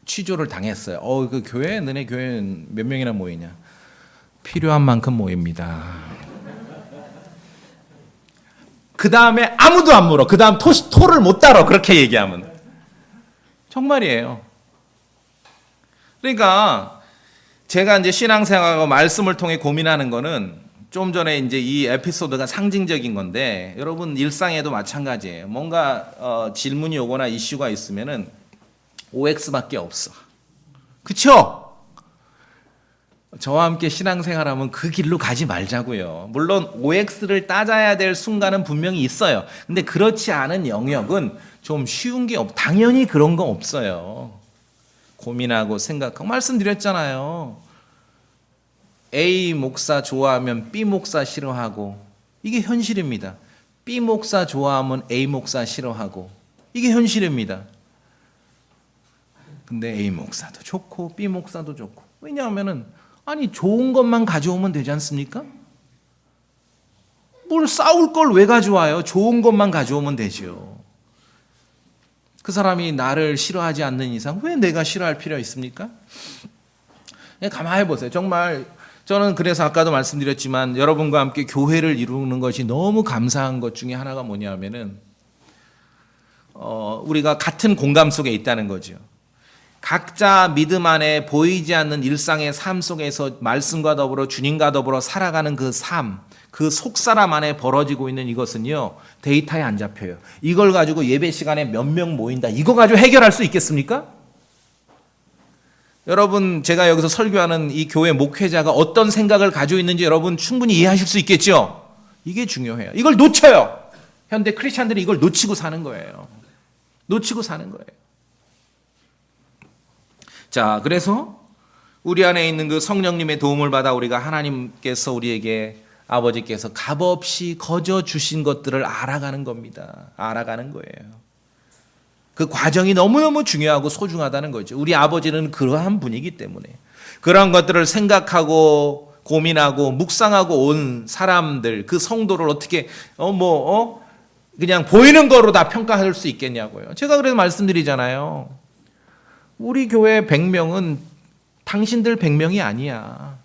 취조를 당했어요. 그 교회, 너네 교회는 몇 명이나 모이냐? 필요한 만큼 모입니다. 그 다음에 아무도 안 물어. 그 다음 토를 못 달아. 그렇게 얘기하면. 정말이에요. 그러니까 제가 이제 신앙생활하고 말씀을 통해 고민하는 거는 좀 전에 이제 이 에피소드가 상징적인 건데, 여러분 일상에도 마찬가지예요. 뭔가 질문이 오거나 이슈가 있으면은 OX밖에 없어. 그쵸? 저와 함께 신앙생활하면 그 길로 가지 말자고요. 물론 OX를 따져야 될 순간은 분명히 있어요. 근데 그렇지 않은 영역은 좀 쉬운 게 당연히 그런 거 없어요. 고민하고 생각하고 말씀드렸잖아요. A 목사 좋아하면 B 목사 싫어하고, 이게 현실입니다. B 목사 좋아하면 A 목사 싫어하고, 이게 현실입니다. 근데 A 목사도 좋고 B 목사도 좋고. 왜냐하면은 아니 좋은 것만 가져오면 되지 않습니까? 뭘 싸울 걸 왜 가져와요? 좋은 것만 가져오면 되죠. 그 사람이 나를 싫어하지 않는 이상 왜 내가 싫어할 필요가 있습니까? 가만히 보세요. 정말 저는 그래서 아까도 말씀드렸지만 여러분과 함께 교회를 이루는 것이 너무 감사한 것 중에 하나가 뭐냐면은 우리가 같은 공감 속에 있다는 거죠. 각자 믿음 안에 보이지 않는 일상의 삶 속에서 말씀과 더불어 주님과 더불어 살아가는 그 삶, 그 속사람 안에 벌어지고 있는 이것은요, 데이터에 안 잡혀요. 이걸 가지고 예배 시간에 몇 명 모인다, 이거 가지고 해결할 수 있겠습니까? 여러분, 제가 여기서 설교하는 이 교회 목회자가 어떤 생각을 가지고 있는지 여러분 충분히 이해하실 수 있겠죠? 이게 중요해요. 이걸 놓쳐요. 현대 크리스찬들이 이걸 놓치고 사는 거예요. 놓치고 사는 거예요. 자, 그래서 우리 안에 있는 그 성령님의 도움을 받아 우리가 하나님께서 우리에게 아버지께서 값없이 거저 주신 것들을 알아가는 겁니다. 알아가는 거예요. 그 과정이 너무너무 중요하고 소중하다는 거죠. 우리 아버지는 그러한 분이기 때문에 그러한 것들을 생각하고 고민하고 묵상하고 온 사람들, 그 성도를 어떻게 그냥 보이는 거로 다 평가할 수 있겠냐고요. 제가 그래서 말씀드리잖아요. 우리 교회 100명은 당신들 100명이 아니야.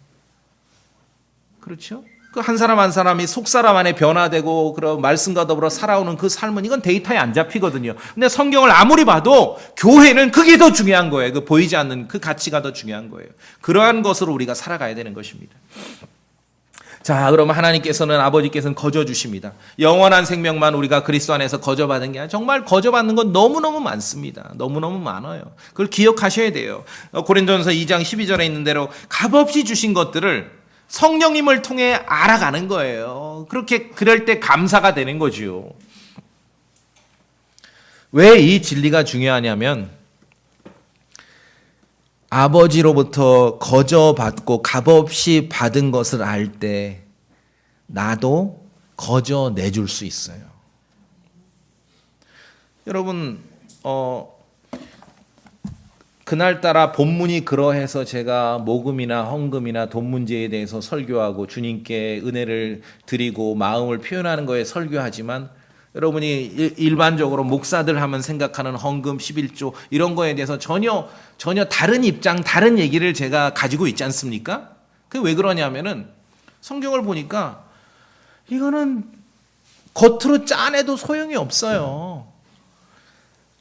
그렇죠? 그 한 사람 한 사람이 속 사람 안에 변화되고 그런 말씀과 더불어 살아오는 그 삶은 이건 데이터에 안 잡히거든요. 근데 성경을 아무리 봐도 교회는 그게 더 중요한 거예요. 그 보이지 않는 그 가치가 더 중요한 거예요. 그러한 것으로 우리가 살아가야 되는 것입니다. 자, 그럼 하나님께서는 아버지께서는 거저 주십니다. 영원한 생명만 우리가 그리스도 안에서 거저받은 게 아니라 정말 거저받는 건 너무너무 많습니다. 너무너무 많아요. 그걸 기억하셔야 돼요. 고린도전서 2장 12절에 있는 대로 값없이 주신 것들을 성령님을 통해 알아가는 거예요. 그럴 때 감사가 되는 거지요. 왜 이 진리가 중요하냐면 아버지로부터 거저받고 값없이 받은 것을 알 때 나도 거저 내줄 수 있어요. 여러분 그날따라 본문이 그러해서 제가 모금이나 헌금이나 돈 문제에 대해서 설교하고 주님께 은혜를 드리고 마음을 표현하는 거에 설교하지만 여러분이 일반적으로 목사들 하면 생각하는 헌금 11조 이런 거에 대해서 전혀 다른 입장, 다른 얘기를 제가 가지고 있지 않습니까? 그게 왜 그러냐면은 성경을 보니까 이거는 겉으로 짜내도 소용이 없어요.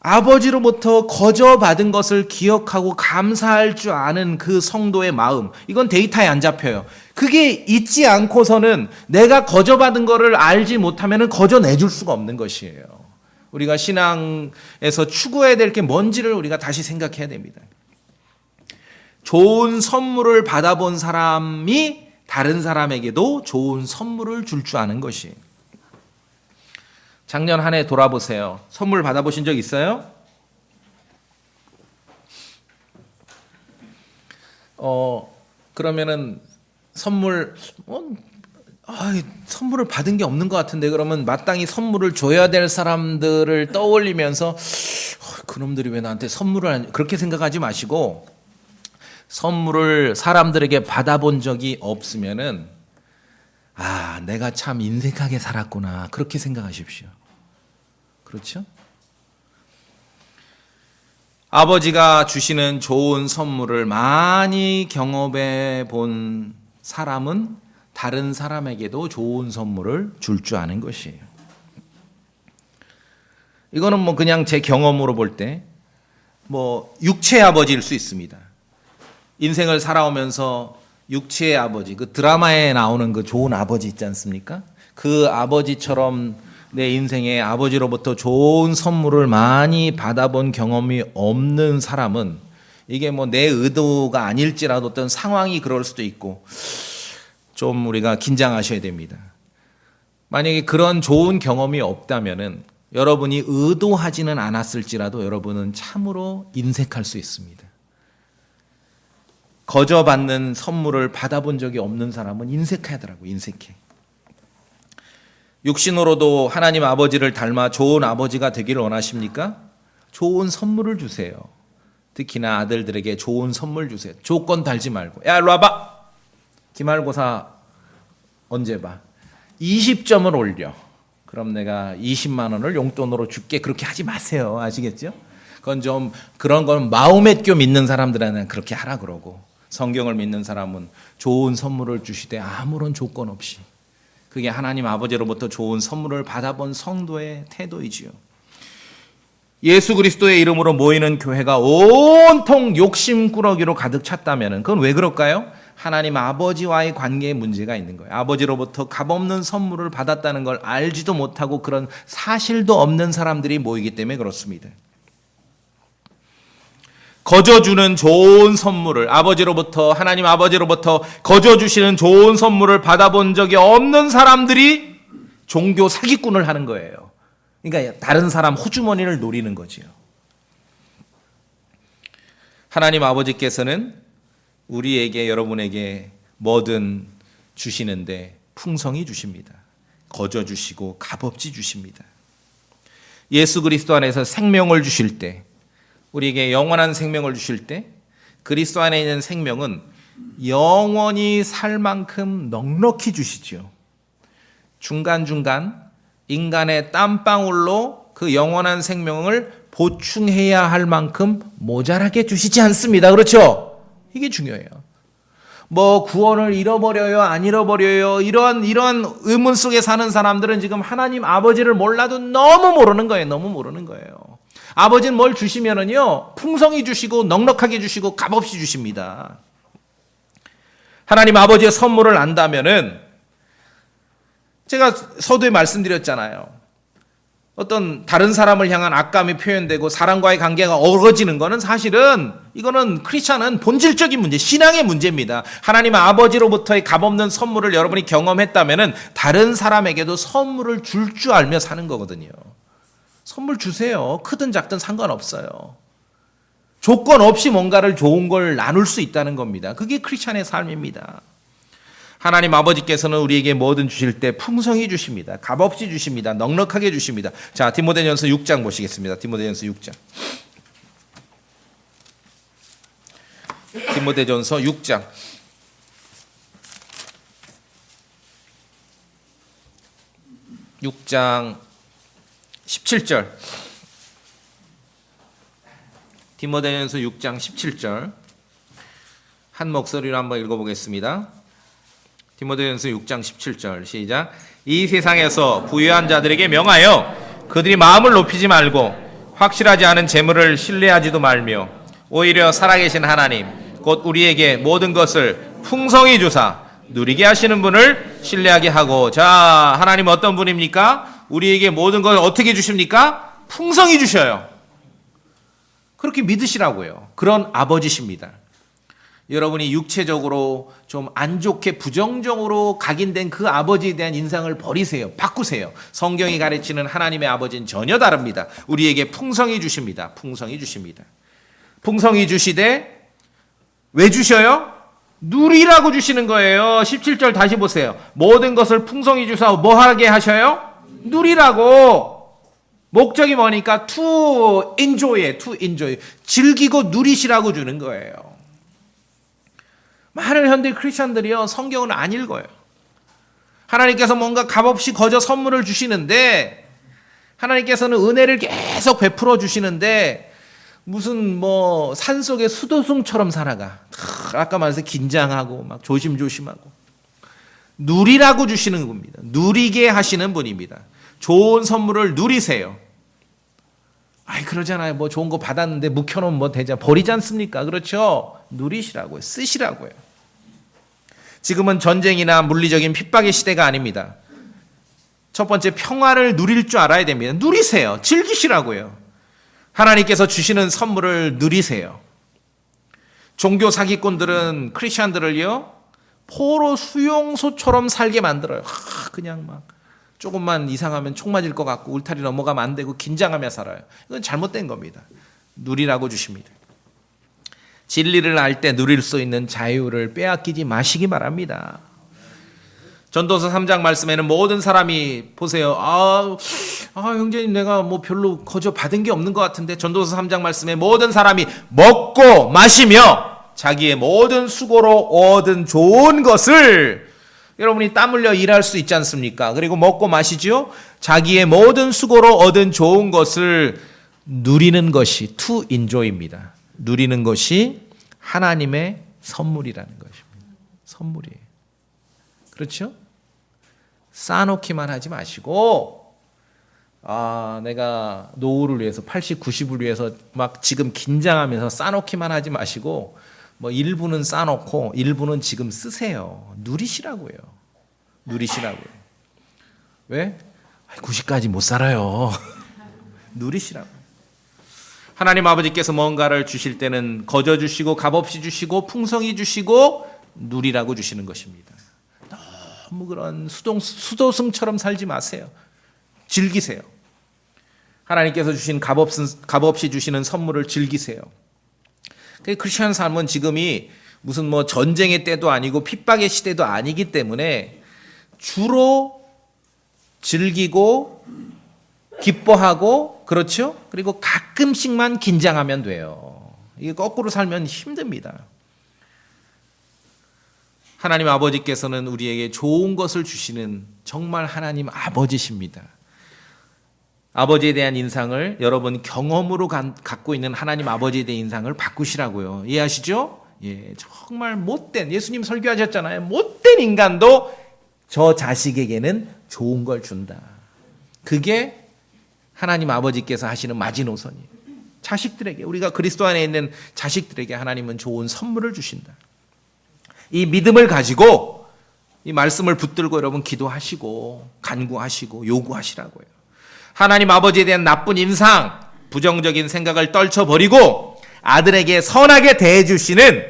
아버지로부터 거저받은 것을 기억하고 감사할 줄 아는 그 성도의 마음, 이건 데이터에 안 잡혀요. 그게 있지 않고서는 내가 거저받은 거를 알지 못하면 거저 내줄 수가 없는 것이에요. 우리가 신앙에서 추구해야 될 게 뭔지를 우리가 다시 생각해야 됩니다. 좋은 선물을 받아본 사람이 다른 사람에게도 좋은 선물을 줄 줄 아는 것이에요. 작년 한 해 돌아보세요. 선물 받아보신 적 있어요? 그러면은 선물을 받은 게 없는 것 같은데 그러면 마땅히 선물을 줘야 될 사람들을 떠올리면서 그놈들이 왜 나한테 선물을 그렇게 생각하지 마시고 선물을 사람들에게 받아본 적이 없으면은 내가 참 인색하게 살았구나 그렇게 생각하십시오. 그렇죠? 아버지가 주시는 좋은 선물을 많이 경험해 본 사람은 다른 사람에게도 좋은 선물을 줄 줄 아는 것이에요. 이거는 그냥 제 경험으로 볼 때 육체의 아버지일 수 있습니다. 인생을 살아오면서 육체의 아버지, 그 드라마에 나오는 그 좋은 아버지 있지 않습니까? 그 아버지처럼 내 인생에 아버지로부터 좋은 선물을 많이 받아본 경험이 없는 사람은 이게 내 의도가 아닐지라도 어떤 상황이 그럴 수도 있고 좀 우리가 긴장하셔야 됩니다. 만약에 그런 좋은 경험이 없다면은 여러분이 의도하지는 않았을지라도 여러분은 참으로 인색할 수 있습니다. 거저받는 선물을 받아본 적이 없는 사람은 인색하더라고요. 인색해. 육신으로도 하나님 아버지를 닮아 좋은 아버지가 되기를 원하십니까? 좋은 선물을 주세요. 특히나 아들들에게 좋은 선물 주세요. 조건 달지 말고 야 일로 와봐. 기말고사 언제 봐? 20점을 올려. 그럼 내가 20만 원을 용돈으로 줄게. 그렇게 하지 마세요. 아시겠죠? 그건 좀 그런 건 마음의 교 믿는 사람들한테는 그렇게 하라 그러고 성경을 믿는 사람은 좋은 선물을 주시되 아무런 조건 없이 그게 하나님 아버지로부터 좋은 선물을 받아본 성도의 태도이지요. 예수 그리스도의 이름으로 모이는 교회가 온통 욕심꾸러기로 가득 찼다면 그건 왜 그럴까요? 하나님 아버지와의 관계에 문제가 있는 거예요. 아버지로부터 값없는 선물을 받았다는 걸 알지도 못하고 그런 사실도 없는 사람들이 모이기 때문에 그렇습니다. 거저 주는 좋은 선물을 하나님 아버지로부터 거저 주시는 좋은 선물을 받아본 적이 없는 사람들이 종교 사기꾼을 하는 거예요. 그러니까 다른 사람 호주머니를 노리는 거지요. 하나님 아버지께서는 우리에게 여러분에게 뭐든 주시는데 풍성히 주십니다. 거저 주시고 값없이 주십니다. 예수 그리스도 안에서 생명을 주실 때, 우리에게 영원한 생명을 주실 때 그리스도 안에 있는 생명은 영원히 살 만큼 넉넉히 주시지요. 중간중간 인간의 땀방울로 그 영원한 생명을 보충해야 할 만큼 모자라게 주시지 않습니다. 그렇죠? 이게 중요해요. 뭐 구원을 잃어버려요, 안 잃어버려요, 이런 의문 속에 사는 사람들은 지금 하나님 아버지를 몰라도 너무 모르는 거예요. 너무 모르는 거예요. 아버지는 뭘 주시면은요, 풍성히 주시고 넉넉하게 주시고 값없이 주십니다. 하나님 아버지의 선물을 안다면은, 제가 서두에 말씀드렸잖아요. 어떤 다른 사람을 향한 악감이 표현되고 사람과의 관계가 어그러지는 것은 사실은 이거는 크리스찬은 본질적인 문제, 신앙의 문제입니다. 하나님 아버지로부터의 값없는 선물을 여러분이 경험했다면 다른 사람에게도 선물을 줄 줄 알며 사는 거거든요. 선물 주세요. 크든 작든 상관없어요. 조건 없이 뭔가를 좋은 걸 나눌 수 있다는 겁니다. 그게 크리스찬의 삶입니다. 하나님 아버지께서는 우리에게 뭐든 주실 때 풍성히 주십니다. 값없이 주십니다. 넉넉하게 주십니다. 자, 디모데전서 6장 보시겠습니다. 디모데전서 6장. 디모데전서 6장. 6장 17절. 디모데전서 6장 17절. 한 목소리로 한번 읽어보겠습니다. 디모데전서 6장 17절 시작. 이 세상에서 부유한 자들에게 명하여 그들이 마음을 높이지 말고 확실하지 않은 재물을 신뢰하지도 말며 오히려 살아계신 하나님 곧 우리에게 모든 것을 풍성히 주사 누리게 하시는 분을 신뢰하게 하고. 자, 하나님 어떤 분입니까? 우리에게 모든 것을 어떻게 주십니까? 풍성히 주셔요. 그렇게 믿으시라고요. 그런 아버지십니다. 여러분이 육체적으로 좀 안 좋게 부정적으로 각인된 그 아버지에 대한 인상을 버리세요. 바꾸세요. 성경이 가르치는 하나님의 아버지는 전혀 다릅니다. 우리에게 풍성히 주십니다. 풍성히 주십니다. 풍성히 주시되 왜 주셔요? 누리라고 주시는 거예요. 17절 다시 보세요. 모든 것을 풍성히 주사 뭐 하게 하셔요? 누리라고. 목적이 뭐니까 to enjoy. 즐기고 누리시라고 주는 거예요. 많은 현대 크리스천들이요, 성경을 안 읽어요. 하나님께서 뭔가 값없이 거저 선물을 주시는데, 하나님께서는 은혜를 계속 베풀어 주시는데, 무슨 뭐 산속의 수도승처럼 살아가. 아까 말해서 긴장하고 막 조심조심하고. 누리라고 주시는 겁니다. 누리게 하시는 분입니다. 좋은 선물을 누리세요. 아이, 그러잖아요. 뭐 좋은 거 받았는데 묵혀놓으면 뭐 되잖아. 버리지 않습니까? 그렇죠? 누리시라고요. 쓰시라고요. 지금은 전쟁이나 물리적인 핍박의 시대가 아닙니다. 첫 번째, 평화를 누릴 줄 알아야 됩니다. 누리세요. 즐기시라고요. 하나님께서 주시는 선물을 누리세요. 종교 사기꾼들은 크리스천들을요, 포로 수용소처럼 살게 만들어요. 그냥 막 조금만 이상하면 총 맞을 것 같고 울타리 넘어가면 안 되고 긴장하며 살아요. 이건 잘못된 겁니다. 누리라고 주십니다. 진리를 알 때 누릴 수 있는 자유를 빼앗기지 마시기 바랍니다. 전도서 3장 말씀에는 모든 사람이 보세요. 형제님 내가 뭐 별로 거저 받은 게 없는 것 같은데, 전도서 3장 말씀에 모든 사람이 먹고 마시며 자기의 모든 수고로 얻은 좋은 것을, 여러분이 땀 흘려 일할 수 있지 않습니까? 그리고 먹고 마시죠. 자기의 모든 수고로 얻은 좋은 것을 누리는 것이 to enjoy입니다. 누리는 것이 하나님의 선물이라는 것입니다. 선물이에요. 그렇죠? 쌓아놓기만 하지 마시고, 내가 노후를 위해서 80, 90을 위해서 막 지금 긴장하면서 쌓아놓기만 하지 마시고, 뭐 일부는 쌓아놓고 일부는 지금 쓰세요. 누리시라고요. 누리시라고요. 왜? 90까지 못 살아요. 누리시라고. 하나님 아버지께서 뭔가를 주실 때는 거저 주시고 값없이 주시고 풍성히 주시고 누리라고 주시는 것입니다. 너무 그런 수도승처럼 살지 마세요. 즐기세요. 하나님께서 주신 값없이 주시는 선물을 즐기세요. 크리스천 삶은 지금이 무슨 뭐 전쟁의 때도 아니고 핍박의 시대도 아니기 때문에 주로 즐기고 기뻐하고 그렇죠? 그리고 가끔씩만 긴장하면 돼요. 이게 거꾸로 살면 힘듭니다. 하나님 아버지께서는 우리에게 좋은 것을 주시는 정말 하나님 아버지십니다. 아버지에 대한 인상을 여러분 경험으로 갖고 있는 하나님 아버지에 대한 인상을 바꾸시라고요. 이해하시죠? 예, 정말 못된, 예수님 설교하셨잖아요. 못된 인간도 저 자식에게는 좋은 걸 준다. 그게 하나님 아버지께서 하시는 마지노선이에요. 자식들에게, 우리가 그리스도 안에 있는 자식들에게 하나님은 좋은 선물을 주신다. 이 믿음을 가지고 이 말씀을 붙들고 여러분 기도하시고 간구하시고 요구하시라고요. 하나님 아버지에 대한 나쁜 인상, 부정적인 생각을 떨쳐버리고 아들에게 선하게 대해주시는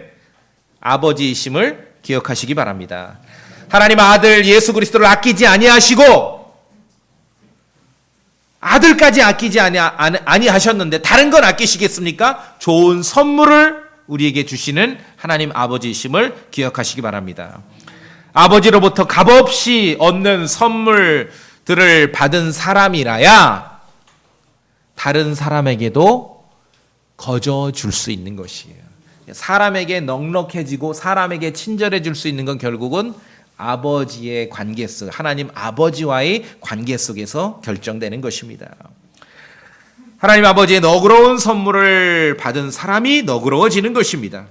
아버지이심을 기억하시기 바랍니다. 하나님 아들 예수 그리스도를 아끼지 아니하시고 아들까지 아끼지 아니하셨는데 다른 건 아끼시겠습니까? 좋은 선물을 우리에게 주시는 하나님 아버지이심을 기억하시기 바랍니다. 아버지로부터 값없이 얻는 선물들을 받은 사람이라야 다른 사람에게도 거저 줄 수 있는 것이에요. 사람에게 넉넉해지고 사람에게 친절해질 수 있는 건 결국은 아버지의 관계 속, 하나님 아버지와의 관계 속에서 결정되는 것입니다. 하나님 아버지의 너그러운 선물을 받은 사람이 너그러워지는 것입니다.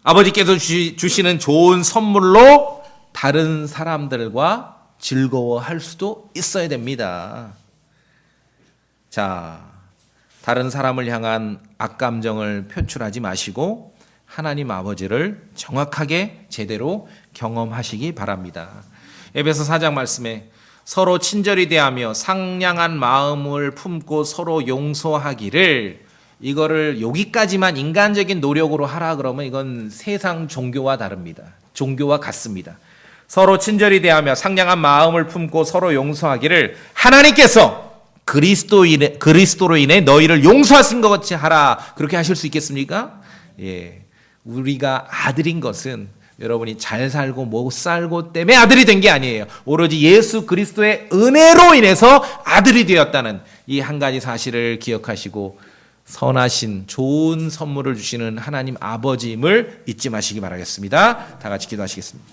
아버지께서 주시는 좋은 선물로 다른 사람들과 즐거워할 수도 있어야 됩니다. 자, 다른 사람을 향한 악감정을 표출하지 마시고 하나님 아버지를 정확하게 제대로 경험하시기 바랍니다. 에베소 4장 말씀에 서로 친절히 대하며 상냥한 마음을 품고 서로 용서하기를, 이거를 여기까지만 인간적인 노력으로 하라 그러면 이건 세상 종교와 다릅니다. 종교와 같습니다. 서로 친절히 대하며 상냥한 마음을 품고 서로 용서하기를 하나님께서 그리스도로 인해 너희를 용서하신 것 같이 하라. 그렇게 하실 수 있겠습니까? 예. 우리가 아들인 것은 여러분이 잘 살고 못 살고 때문에 아들이 된 게 아니에요. 오로지 예수 그리스도의 은혜로 인해서 아들이 되었다는 이 한 가지 사실을 기억하시고 선하신 좋은 선물을 주시는 하나님 아버지임을 잊지 마시기 바라겠습니다. 다 같이 기도하시겠습니다.